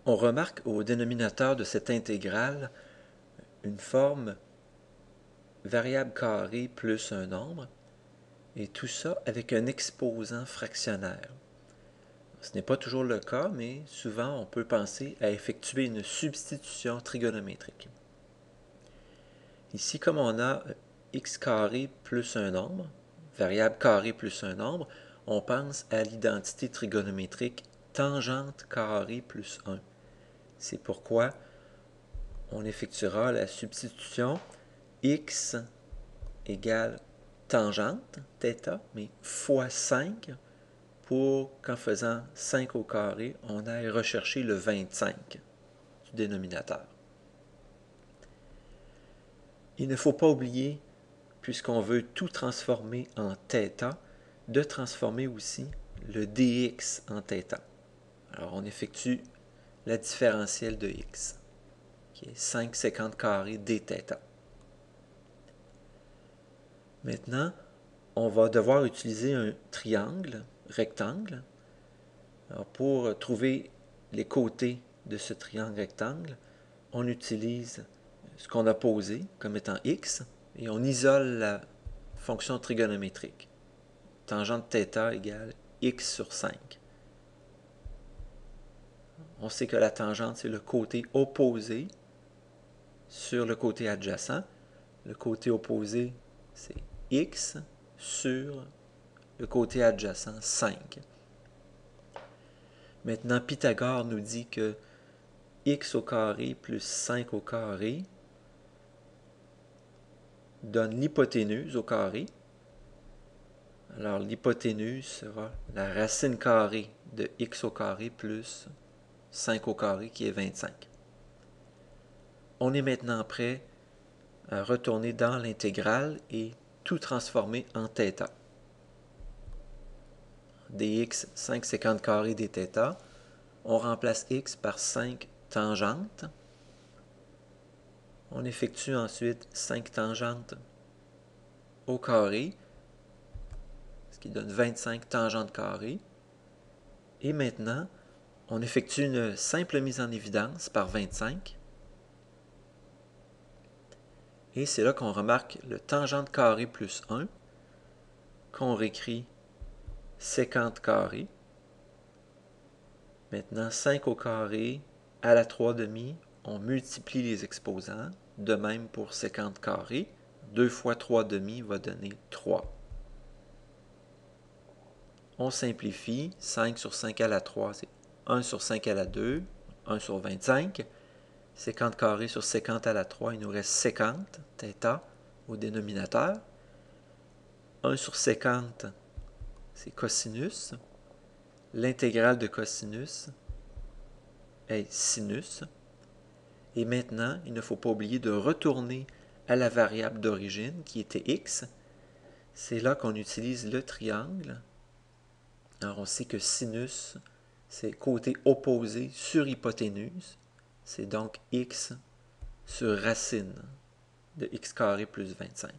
On remarque au dénominateur de cette intégrale une forme variable carrée plus un nombre, et tout ça avec un exposant fractionnaire. Ce n'est pas toujours le cas, mais souvent on peut penser à effectuer une substitution trigonométrique. Ici, comme on a x carré plus un nombre, variable carrée plus un nombre, on pense à l'identité trigonométrique tangente carrée plus 1. C'est pourquoi on effectuera la substitution x égale tangente, θ, mais fois 5, pour qu'en faisant 5 au carré, on aille rechercher le 25 du dénominateur. Il ne faut pas oublier, puisqu'on veut tout transformer en θ, de transformer aussi le dx en θ. Alors on effectue la différentielle de x, qui est 5 séquentes carrées dθ. Maintenant, on va devoir utiliser un triangle rectangle. Alors, pour trouver les côtés de ce triangle rectangle, on utilise ce qu'on a posé comme étant x et on isole la fonction trigonométrique. Tangente θ égale x sur 5. On sait que la tangente, c'est le côté opposé sur le côté adjacent. Le côté opposé, c'est x sur le côté adjacent, 5. Maintenant, Pythagore nous dit que x au carré plus 5 au carré donne l'hypoténuse au carré. Alors, l'hypoténuse sera la racine carrée de x au carré plus 5 au carré, qui est 25. On est maintenant prêt à retourner dans l'intégrale et tout transformer en θ. dx, 5 séquentes carrées dθ. On remplace x par 5 tangentes. On effectue ensuite 5 tangentes au carré, ce qui donne 25 tangentes carrées. Et maintenant, on effectue une simple mise en évidence par 25. Et c'est là qu'on remarque le tangente carré plus 1, qu'on réécrit séquente carrée. Maintenant, 5 au carré à la 3 demi, on multiplie les exposants. De même pour séquente carrée. 2 fois 3 demi va donner 3. On simplifie. 5 sur 5 à la 3, c'est 1 sur 5 à la 2, 1 sur 25. Séquente carrée sur séquente à la 3, il nous reste séquente, θ, au dénominateur. 1 sur séquente, c'est cosinus. L'intégrale de cosinus est sinus. Et maintenant, il ne faut pas oublier de retourner à la variable d'origine, qui était x. C'est là qu'on utilise le triangle. Alors, on sait que sinus, c'est côté opposé sur hypoténuse. C'est donc x sur racine de x carré plus 25.